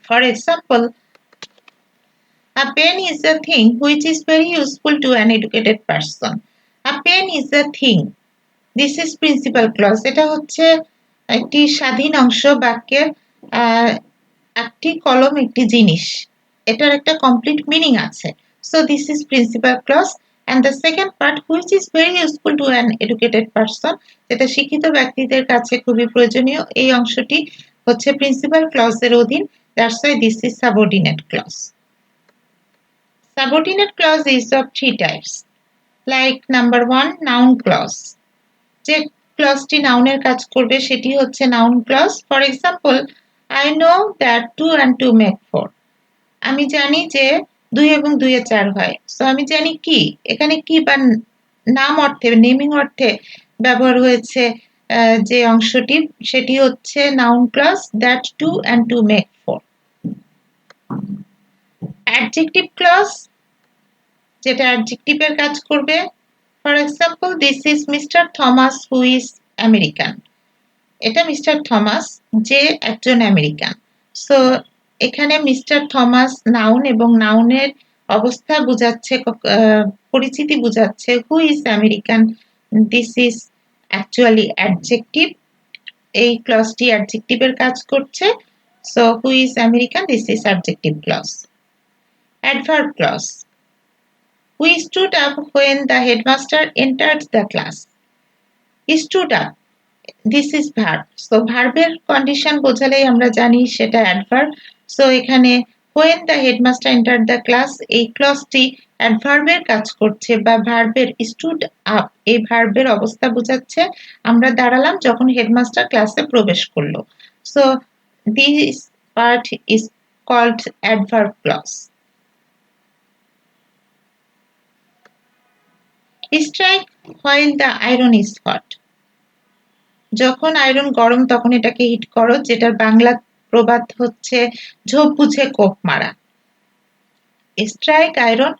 For example, a pen is a thing which is very useful to an educated person. A pen is a thing. This is principal clause. এটা হচ্ছে একটি স্বাধীন অংশ বাক্যের। একটি কলম একটি জিনিস, এটার একটা কমপ্লিট মিনিং আছে। So this is principal clause. And the second part, which is very useful to an educated person, যেটা শিক্ষিত ব্যক্তিদের কাছে খুবই প্রয়োজনীয়, এই অংশটি হচ্ছে প্রিন্সিপাল ক্লজের অধীন। That's why this is subordinate clause. Subordinate clause is of three types. Like number one, noun clause. যে ক্লজটি নাউনের কাজ করবে সেটি হচ্ছে noun clause. For example, I know that 2 and 2 make 4. আমি জানি যে 2 এবং 2 এ 4 হয়। সো আমি জানি কি, এখানে কি বা নাম অর্থে, নেমিং অর্থে ব্যবহার হয়েছে যে অংশটি, সেটি হচ্ছে noun clause, that 2 and 2 make 4. Adjective clause, যেটা অ্যাডজেক্টিভের কাজ করবে। For example, this is mister Thomas who is American. এটা মিস্টার থমাস যে একজন আমেরিকান। সো এখানে মিস্টার থমাস নাউন এবং নাউনের অবস্থা বোঝাচ্ছে, পরিচিতি বোঝাচ্ছে। Who is American, this is actually adjective. এই ক্লজটি অ্যাডজেক্টিভের কাজ করছে। So who is American, this is adjective clause. Adverb clause, we stood up when the headmaster entered the class. Stood up, this is verb. So ভার্বের condition বোঝালেই আমরা জানি সেটা adverb. So এখানে when the headmaster entered the class, এই ক্লজটি অ্যাডভার্বের কাজ করছে বা ভার্বের stood up এই ভার্বের অবস্থা বোঝাচ্ছে। আমরা দাঁড়ালাম যখন হেডমাস্টার ক্লাসে প্রবেশ করলো। So this part is called adverb clause. Strike while the iron is hot. যখন আয়রন গরম তখন এটাকে হিট করো, যেটার বাংলা প্রবাদ হচ্ছে ঝোপ বুঝে কোপ মারা। Strike iron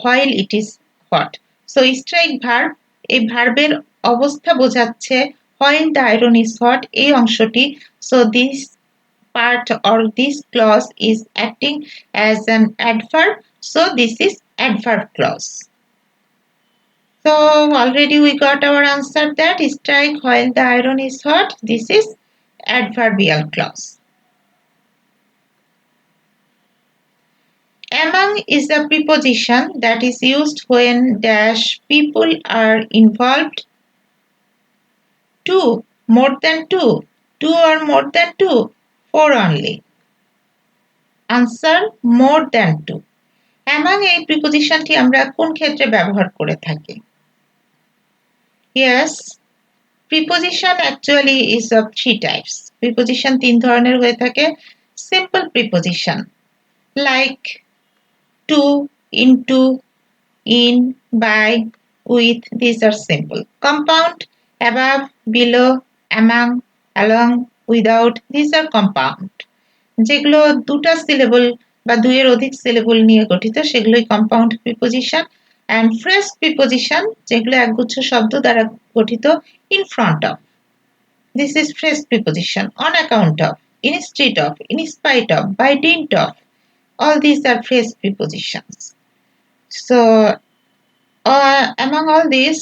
while it is hot. So strike verb, এই ভার্বের অবস্থা বোঝাচ্ছে while the iron is hot এই অংশটি। So this part or this clause is acting as an adverb. So this is adverb clause. So already we got our answer that strike while the iron is hot. This is adverbial clause. Among is a preposition that is used when dash people are involved. Two, more than two, two or more than two, four only. Answer, more than two. Among এই প্রিপোজিশনটি আমরা কোন ক্ষেত্রে ব্যবহার করে থাকি? Yes, preposition actually is of three types. Preposition তিন ধরনের হয়ে থাকে। Simple preposition like to, into, in, by, with, these are simple. Compound, above, below, among, along, without, these are compound. যেগুলো দুটা সিলেবল বা দুইয়ের অধিক সিলেবল নিয়ে গঠিত সেগুলোই compound preposition. And phrase preposition, যেগুলো একগুচ্ছ শব্দ দ্বারা গঠিত, in front of, this is phrase preposition. On account of, instead of, in spite of, by dint of, all these are phrase prepositions. So among all these,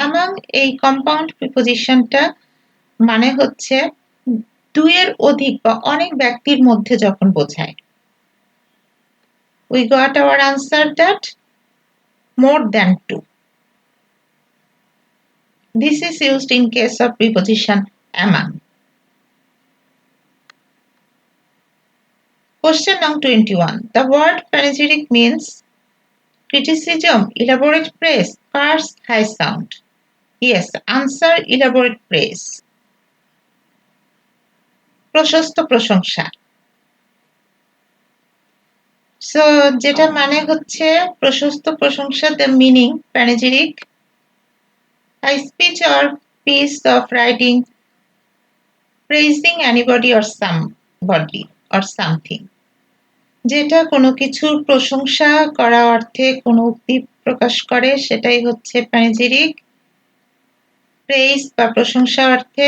among এই compound প্রিপোজিশনটা মানে হচ্ছে দুইয়ের অধিক বা অনেক ব্যক্তির মধ্যে যখন বোঝায়। We got our answer that more than two. This is used in case of preposition among. Question number 21. The word panegyric means criticism, elaborate praise, curse, high sound. Yes, answer elaborate praise. প্রশস্ত প্রশংসা। So যেটা মানে হচ্ছে প্রশস্ত প্রশংসা, the meaning panegyric, a speech or piece of writing praising anybody or somebody or something, যেটা কোনো কিছুর প্রশংসা করা অর্থে কোনো উক্তি প্রকাশ করে সেটাই হচ্ছে প্যানেজিরিক। প্রেইজ বা প্রশংসা অর্থে,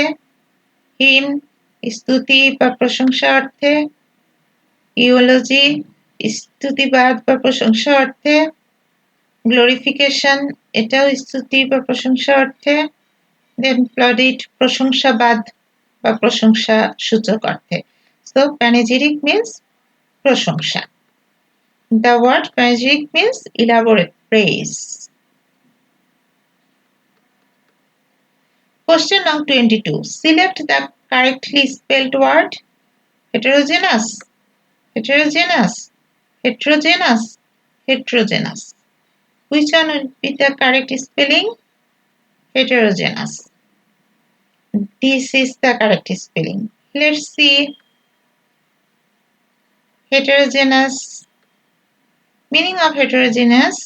হিম স্তুতি বা প্রশংসা অর্থে, ইওলজি স্তুতিবাদ বা প্রশংসা অর্থে, গ্লোরিফিকেশন এটাও স্তুতি বা প্রশংসা অর্থে, দেন প্লডিট প্রশংসাবাদ বা প্রশংসা সূচক অর্থে। সো প্যানেজিরিক মিন্স প্রশংসা। The word panegyric means elaborate praise. Question number 22. Select the correctly spelled word. Heterogeneous, heterogeneous, heterogeneous, heterogeneous. Which one will be the correct spelling? Heterogeneous. This is the correct spelling. Let's see. Heterogeneous. Meaning of heterogeneous.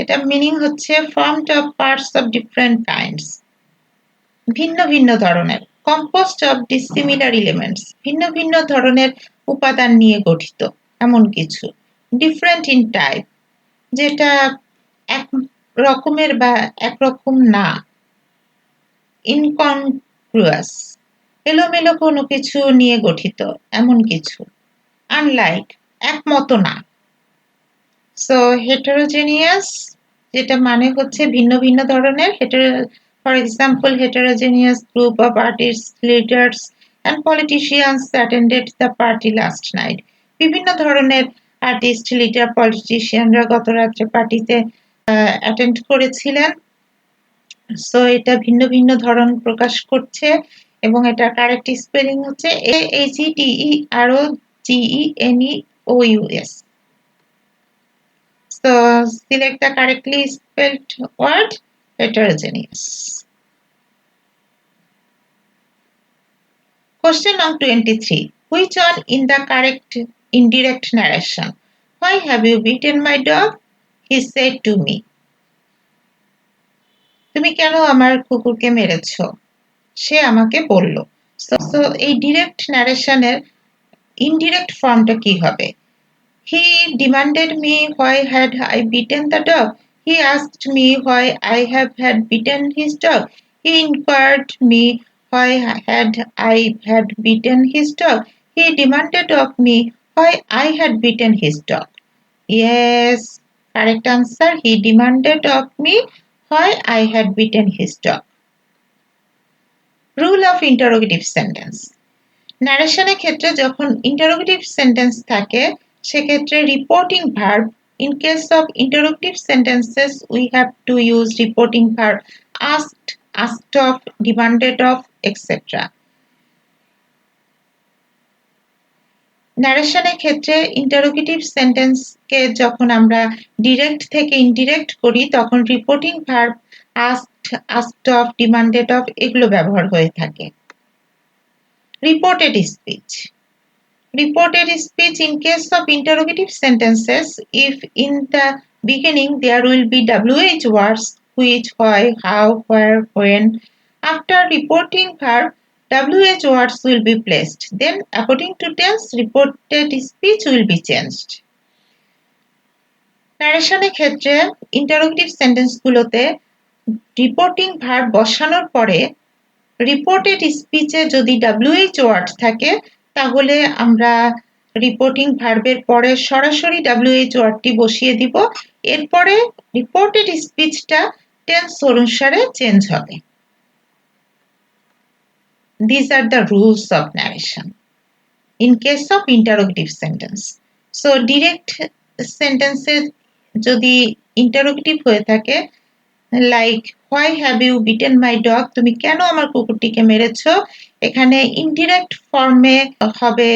এটা meaning হচ্ছে formed of parts of different kinds. ভিন্ন ভিন্ন ধরনের, composed of dissimilar elements, ভিন্ন ভিন্ন ধরনের উপাদান নিয়ে গঠিত এমন কিছু, different in type, যেটা এক রকমের বা একরকম না, incongruous, এলোমেলো কোনো কিছু নিয়ে গঠিত এমন কিছু, unlike, একমতো না। সো heterogeneous যেটা মানে হচ্ছে ভিন্ন ভিন্ন ধরনের, for example, heterogeneous group of artists, leaders and politicians attended the party last night. বিভিন্ন ধরনের আর্টিস্ট, লিডার, পলিটিশিয়ানরা গত রাত্রে পার্টিতে অ্যাটেন্ড করেছিলেন। সো এটা ভিন্ন ভিন্ন ধরন প্রকাশ করছে এবং এটা কারেক্ট স্পেলিং হচ্ছে AHETEROGENEOUS. So select the correctly spelled word, heterogeneous. Question number 23. Which one in the correct indirect narration? Why have you beaten my dog? He said to me. তুমি কেন আমার কুকুরকে মেরেছো? সে আমাকে বলল। সো এই ডিরেক্ট ন্যারেশনের ইনডিরেক্ট ফর্মটা কি হবে? He demanded me why had I beaten the dog. He asked me why I had beaten his dog. He inquired me why had I had beaten his dog. He demanded of me why I had beaten his dog. Yes, correct answer. He demanded of me why I had beaten his dog. Rule of interrogative sentence. ন্যারেশনের ক্ষেত্রে যখন interrogative sentence থাকে সেক্ষেত্রে reporting verb, in case of interrogative sentences we have to use reporting verb asked, asked of, demanded of, etc. ন্যারেশনের ক্ষেত্রে interrogative সেন্টেন্সকে যখন আমরা direct থেকে indirect করি তখন reporting verb asked, asked of, demanded of এগুলো ব্যবহার হয়ে থাকে। Reported speech. Reported speech in case of interrogative sentences, if in the beginning there will be WH words, which, why, how, where, when. After reporting verb, WH words will be placed. Then according to tense, reported speech will be changed. Narration ক্ষেত্রে interrogative sentence গুলোতে reporting verb বসানোর পরে reported স্পিচে যদি WH word থাকে তাহলে আমরা reporting ভার্বের পরে সরাসরি WH ওয়ার্ডটি বসিয়ে দিব, এরপরে রিপোর্টেড স্পিচটা টেন্স অনুসারে চেঞ্জ হবে। These are the rules of narration in case of interrogative sentence. So direct sentences যদি ইন্টারোগেটিভ হয়ে থাকে, like why have you beaten my dog, তুমি কেন আমার কুকুরটিকে মেরেছো, এখানে ইনডিরেক্ট ফর্মে হবে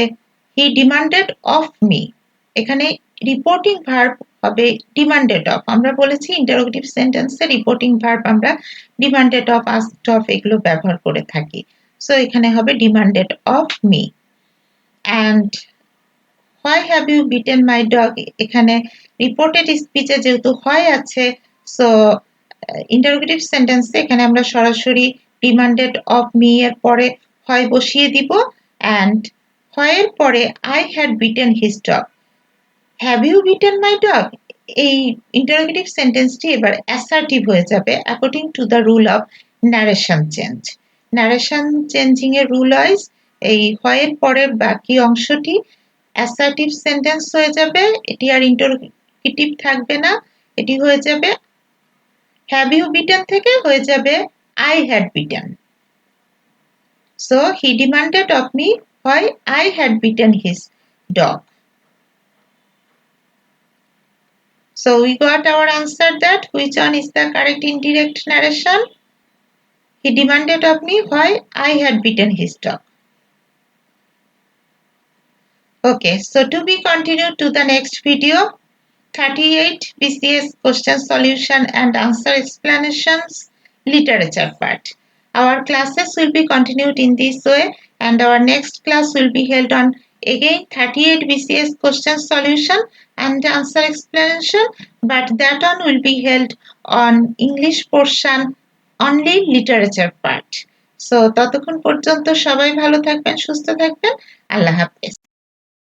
হি ডিমান্ডেড অফ মি, এখানে রিপোর্টিং ভার্ব হবে ডিমান্ডেড অফ। আমরা বলেছি ইন্টারোগেটিভ সেন্টেন্সে রিপোর্টিং ভার্ব আমরা ডিমান্ডেড অফ, আস্কড অফ এগুলো ব্যবহার করে থাকি। সো এখানে হবে demanded of me. And why have you beaten my dog, এখানে রিপোর্টেড স্পিচে যেহেতু হয় আছে, সো ইন্টারোগেটিভ সেন্টেন্সে এখানে আমরা সরাসরি ডিমান্ডেড অফ মি এর পরে হয় বসিয়ে দিব, অ্যান্ড হয়ের পরে I had beaten his dog. Have you beaten my dog, এই ইন্টারোগেটিভ সেন্টেন্সটি এবার অ্যাসার্টিভ হয়ে যাবে according to the rule of narration change. Narration changing এর রুল ওয়াইজ এই হয়ের পরের বাকি অংশটি অ্যাসার্টিভ সেন্টেন্স হয়ে যাবে, এটি আর ইন্টারোগেটিভ থাকবে না, এটি হয়ে যাবে হ্যাভ ইউ বিটেন থেকে হয়ে যাবে I had beaten. So he demanded of me why I had beaten his dog. So we got our answer that which one is the correct indirect narration? He demanded of me why I had beaten his dog. Okay, so to be continued to the next video, 38 BCS question solution and answer explanations, literature part. Our classes will be continued in this way, and our next class will be held on again 38 BCS question solution and answer explanation, but that one will be held on English portion only, literature part. So ততক্ষণ পর্যন্ত সবাই ভালো থাকবেন, সুস্থ থাকবেন। আল্লাহ হাফেজ।